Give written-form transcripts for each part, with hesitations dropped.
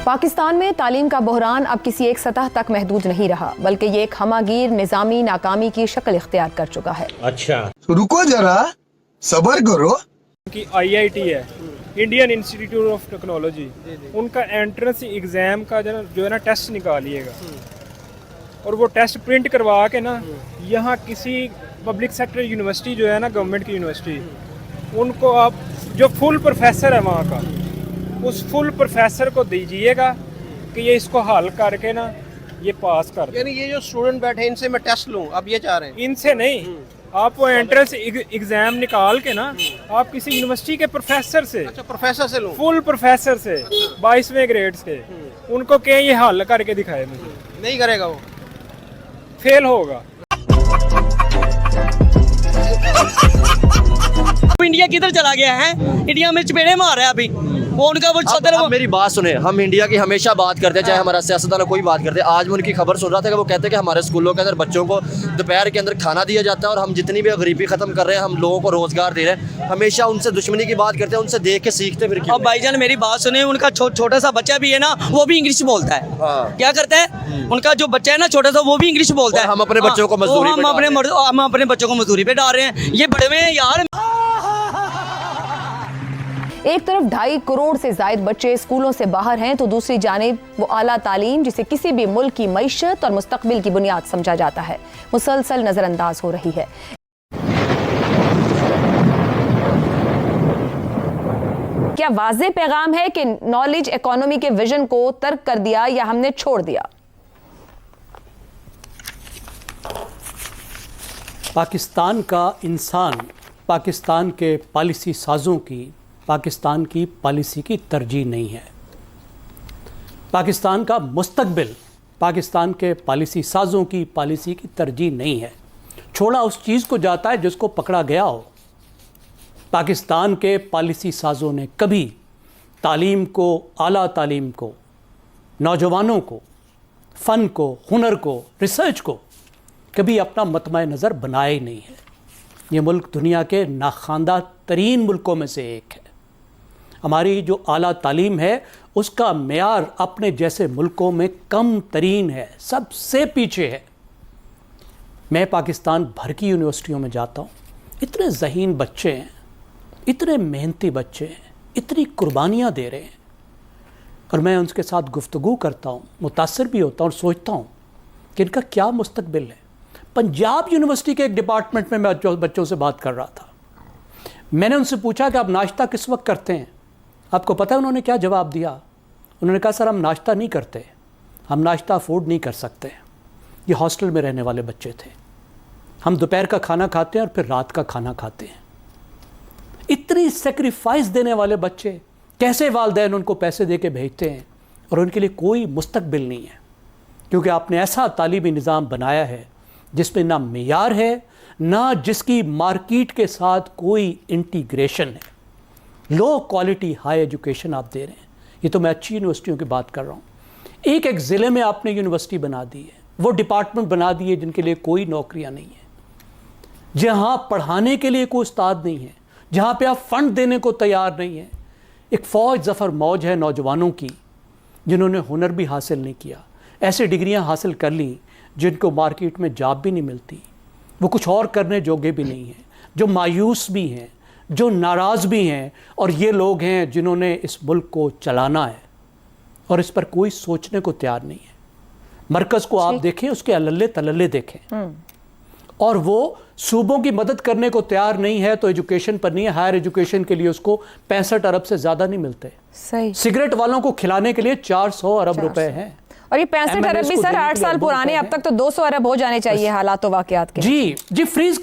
पाकिस्तान में तालीम का बहरान अब किसी एक सतह तक महदूद नहीं रहा, बल्कि ये एक हमागीर निज़ामी नाकामी की शक्ल इख्तियार कर चुका है। अच्छा, रुको जरा, सबर करो। की IIT है, इंडियन इंस्टीट्यूट ऑफ टेक्नोलॉजी, उनका एंट्रेंस एग्जाम का जो है ना टेस्ट निकालिएगा और वो टेस्ट प्रिंट करवा के ना यहाँ किसी पब्लिक सेक्टर यूनिवर्सिटी जो है ना, गवर्नमेंट की यूनिवर्सिटी, उनको आप जो फुल प्रोफेसर है वहाँ का, उस फुल प्रोफेसर को दीजिएगा कि ये इसको हल करके ना ये पास कर दे। यानी ये जो स्टूडेंट बैठे इनसे मैं टेस्ट लूँ, अब ये चाह रहे हैं? इनसे नहीं, आप वो एंट्रेंस एग्जाम निकाल के ना आप किसी यूनिवर्सिटी के प्रोफेसर से, अच्छा प्रोफेसर से लूँ, फुल प्रोफेसर से 22वें ग्रेड्स के, उनको कहें ये हल करके दिखाए मुझे। नहीं करेगा वो, फेल होगा। इंडिया किधर चला गया है? इंडिया में चपेड़े मार रहा है अभी वो उनका वो सदर। अब मेरी बात सुने, हम इंडिया की हमेशा बात करते हैं, चाहे हमारा सियासतदान कोई बात करते हैं। आज मैं उनकी खबर सुन रहा था कि वो कहते हैं कि हमारे स्कूलों के अंदर बच्चों को दोपहर के अंदर खाना दिया जाता है और हम जितनी भी गरीबी खत्म कर रहे हैं, हम लोगों को रोजगार दे रहे हैं। हमेशा उनसे दुश्मनी की बात करते हैं, उनसे देख के सीखते फिर क्यों? अब भाईजान मेरी बात सुने, उनका छोटा सा बच्चा भी है ना, वो भी इंग्लिश बोलता है। हाँ। क्या करता है उनका जो बच्चा है ना छोटा सा, वो भी इंग्लिश बोलता है। हम अपने बच्चों को मजदूरी पे डाल रहे हैं। हम अपने बच्चों को मजदूरी पे डाल रहे हैं। ये बड़े में यार, एक तरफ 2.5 करोड़ से जायद बच्चे स्कूलों से बाहर हैं, तो दूसरी जानिब वो आला तालीम, जिसे किसी भी मुल्क की मईशत और मुस्तकबिल की बुनियाद समझा जाता है, मुसलसल नजरअंदाज हो रही है। क्या वाज़ेह पैगाम है कि नॉलेज इकोनॉमी के विजन को तर्क कर दिया या हमने छोड़ दिया? पाकिस्तान का इंसान पाकिस्तान के पॉलिसी साज़ों की, पाकिस्तान की पॉलिसी की तरजीह नहीं है। पाकिस्तान का मुस्तकबिल पाकिस्तान के पॉलिसी साज़ों की पॉलिसी की तरजीह नहीं है। छोड़ा उस चीज़ को जाता है जिसको पकड़ा गया हो। पाकिस्तान के पॉलिसी साज़ों ने कभी तालीम को, आला तालीम को, नौजवानों को, फ़न को, हुनर को, रिसर्च को कभी अपना मतमय नज़र बनाया ही नहीं है। ये मुल्क दुनिया के नाखानदा तरीन मुल्कों में से एक है। हमारी जो आला तालीम है उसका मेयार अपने जैसे मुल्कों में कम तरीन है, सबसे पीछे है। मैं पाकिस्तान भर की यूनिवर्सिटियों में जाता हूँ, इतने ज़हीन बच्चे हैं, इतने मेहनती बच्चे हैं, इतनी कुर्बानियाँ दे रहे हैं, और मैं उनके साथ गुफ्तगू करता हूँ, मुतासर भी होता हूँ और सोचता हूँ कि इनका क्या मुस्तकबिल है। पंजाब यूनिवर्सिटी के एक डिपार्टमेंट में मैं बच्चों से बात कर रहा था। मैंने उनसे पूछा कि आप नाश्ता किस वक्त करते हैं? आपको पता है उन्होंने क्या जवाब दिया? उन्होंने कहा, सर हम नाश्ता नहीं करते, हम नाश्ता अफोर्ड नहीं कर सकते। ये हॉस्टल में रहने वाले बच्चे थे। हम दोपहर का खाना खाते हैं और फिर रात का खाना खाते हैं। इतनी सेक्रीफाइस देने वाले बच्चे, कैसे वालिदैन उनको पैसे दे के भेजते हैं और उनके लिए कोई मुस्तकबिल नहीं है? क्योंकि आपने ऐसा तालीमी निज़ाम बनाया है जिसमें ना मेयार है, ना जिसकी मार्केट के साथ कोई इंटीग्रेशन है। लो क्वालिटी हाई एजुकेशन आप दे रहे हैं। ये तो मैं अच्छी यूनिवर्सिटियों की बात कर रहा हूँ। एक एक ज़िले में आपने यूनिवर्सिटी बना दी है, वो डिपार्टमेंट बना दिए जिनके लिए कोई नौकरियाँ नहीं है, जहाँ पढ़ाने के लिए कोई उस्ताद नहीं है, जहाँ पे आप फ़ंड देने को तैयार नहीं है। एक फ़ौज ज़फ़र मौज है नौजवानों की जिन्होंने हुनर भी हासिल नहीं किया, ऐसे डिग्रियाँ हासिल कर ली जिनको मार्केट में जॉब भी नहीं मिलती, वो कुछ और करने जोगे भी नहीं हैं, जो मायूस भी हैं, जो नाराज़ भी हैं। और ये लोग हैं जिन्होंने इस मुल्क को चलाना है और इस पर कोई सोचने को तैयार नहीं है। मरकज़ को आप देखें, उसके अल्ले तलल्ले देखें, और वो सूबों की मदद करने को तैयार नहीं है तो एजुकेशन पर नहीं है। हायर एजुकेशन के लिए उसको 65 अरब से ज़्यादा नहीं मिलते। सही। सिगरेट वालों को खिलाने के लिए 400 अरब रुपए हैं, और ये 65 अरब भी सर 8 साल पुराने, अब तक तो 200 अरब हो जाने चाहिए हालात वाकयात के। जी फ्रीज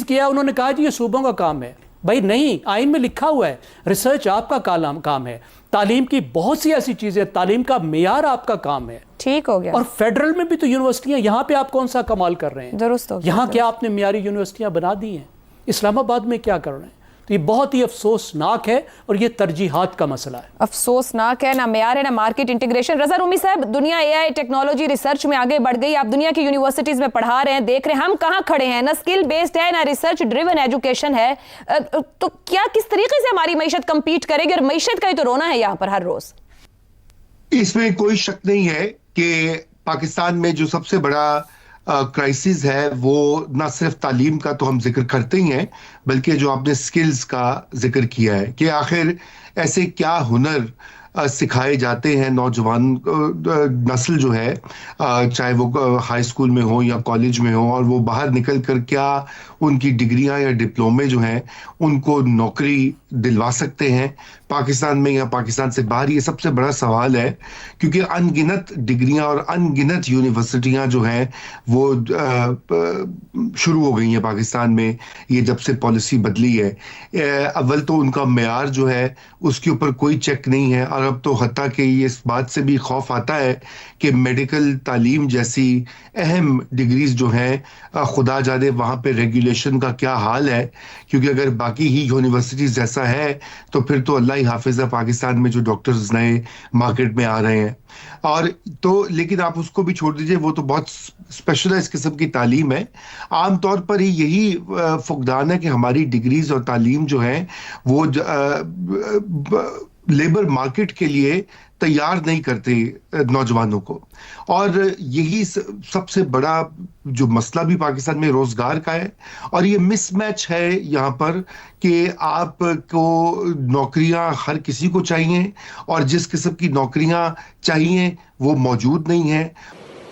किया उन्होंने कहा जी ये सूबों का काम है। भाई नहीं, आइन में लिखा हुआ है रिसर्च आपका काम है, तालीम की बहुत सी ऐसी चीजें, तालीम का मेयार आपका काम है। ठीक हो गया। और फेडरल में भी तो यूनिवर्सिटियां, यहाँ पे आप कौन सा कमाल कर रहे हैं? दुरुस्त हो गया। यहाँ क्या आपने मेयारी यूनिवर्सिटियां बना दी हैं? इस्लामाबाद में क्या कर रहे हैं? तो ये बहुत ही अफसोसनाक है और ये तरजीहात का मसला है। अफसोसनाक है, ना मेयार है ना मार्केट इंटीग्रेशन। रज़ा रूमी साहब, दुनिया AI टेक्नोलॉजी रिसर्च में आगे बढ़ गई, आप दुनिया की यूनिवर्सिटीज में पढ़ा रहे हैं, देख रहे हैं हम कहाँ खड़े हैं, ना स्किल बेस्ड है ना रिसर्च ड्रिवन एजुकेशन है। तो क्या किस तरीके से हमारी मईशत कम्पीट करेगी? और मईशत का ही तो रोना है यहाँ पर हर रोज। इसमें कोई शक नहीं है कि पाकिस्तान में जो सबसे बड़ा क्राइसिस है वो ना सिर्फ तालीम का तो हम जिक्र करते ही हैं, बल्कि जो आपने स्किल्स का जिक्र किया है कि आखिर ऐसे क्या हुनर सिखाए जाते हैं नौजवान नस्ल जो है, चाहे वो हाई स्कूल में हो या कॉलेज में हो, और वो बाहर निकल कर क्या उनकी डिग्रियां या डिप्लोमे जो हैं उनको नौकरी दिलवा सकते हैं पाकिस्तान में या पाकिस्तान से बाहर। ये सबसे बड़ा सवाल है, क्योंकि अनगिनत डिग्रियां और अनगिनत यूनिवर्सिटियां जो हैं वो शुरू हो गई हैं पाकिस्तान में ये जब से पॉलिसी बदली है। अव्वल तो उनका मेयार जो है उसके ऊपर कोई चेक नहीं है, और अब तो हत्ता कि ये इस बात से भी खौफ आता है कि मेडिकल तालीम जैसी अहम डिग्रीज जो हैं खुदा जाने वहाँ पे रेगुलेशन का क्या हाल है, क्योंकि अगर बाकी ही यूनिवर्सिटीज जैसा है तो फिर तो अल्लाह ही हाफिज है पाकिस्तान में जो डॉक्टर्स नए मार्केट में आ रहे हैं। और तो लेकिन आप उसको भी छोड़ दीजिए, वो तो बहुत स्पेशलाइज किस्म की तालीम है। आमतौर पर ही यही फुकदान है कि हमारी डिग्रीज और तालीम जो है वो लेबर मार्केट के लिए तैयार नहीं करते नौजवानों को, और यही सबसे बड़ा जो मसला भी पाकिस्तान में रोजगार का है। और ये मिसमैच है यहाँ पर कि आपको नौकरियां हर किसी को चाहिए और जिस किस्म की नौकरियां चाहिए वो मौजूद नहीं है।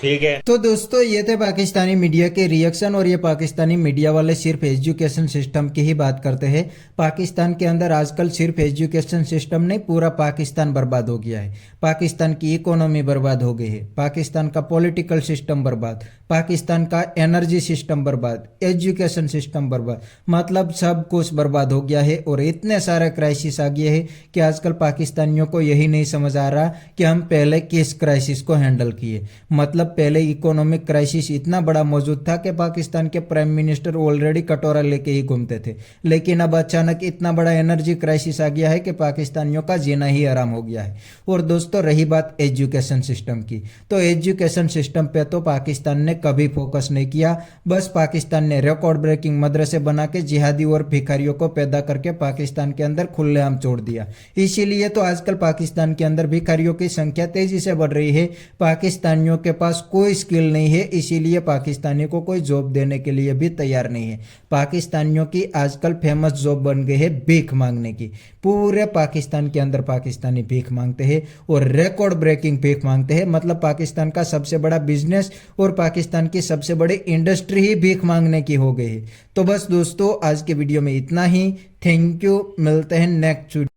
ठीक है। तो दोस्तों ये थे पाकिस्तानी मीडिया के रिएक्शन, और ये पाकिस्तानी मीडिया वाले सिर्फ एजुकेशन सिस्टम की ही बात करते हैं। पाकिस्तान के अंदर आजकल सिर्फ एजुकेशन सिस्टम नहीं, पूरा पाकिस्तान बर्बाद हो गया है। पाकिस्तान की इकोनॉमी बर्बाद हो गई है, पाकिस्तान का पॉलिटिकल सिस्टम बर्बाद, पाकिस्तान का एनर्जी सिस्टम बर्बाद, एजुकेशन सिस्टम बर्बाद, मतलब सब कुछ बर्बाद हो गया है। और इतने सारे क्राइसिस आ गए हैं कि आजकल पाकिस्तानियों को यही नहीं समझ आ रहा कि हम पहले किस क्राइसिस को हैंडल किए। मतलब पहले इकोनॉमिक क्राइसिस इतना बड़ा मौजूद था कि पाकिस्तान के प्राइम मिनिस्टर ऑलरेडी कटोरा लेके ही घूमते थे, लेकिन अब अचानक इतना बड़ा एनर्जी क्राइसिस आ गया है कि पाकिस्तानियों का जीना ही आराम हो गया है। और दोस्तों रही बात एजुकेशन सिस्टम की, तो एजुकेशन सिस्टम पे तो पाकिस्तान ने कभी फोकस नहीं किया। बस पाकिस्तान ने रिकॉर्ड ब्रेकिंग मदरसे बना के जिहादी और भिखारियों को पैदा करके पाकिस्तान के अंदर खुलेआम छोड़ दिया। इसीलिए तो आजकल पाकिस्तान के अंदर भिखारियों की संख्या तेजी से बढ़ रही है। पाकिस्तानियों के पास कोई स्किल नहीं है, इसीलिए पाकिस्तानी को कोई जॉब देने के लिए भी तैयार नहीं है। पाकिस्तानियों की आजकल फेमस जॉब बन गई है भीख मांगने की। पूरे पाकिस्तान के अंदर पाकिस्तानी भीख मांगते हैं और रिकॉर्ड ब्रेकिंग भीख मांगते हैं। मतलब पाकिस्तान का सबसे बड़ा बिजनेस और पाकिस्तान की सबसे बड़ी इंडस्ट्री ही भीख मांगने की हो गई है। तो बस दोस्तों आज के वीडियो में इतना ही। थैंक यू, मिलते हैं नेक्स्ट वीडियो।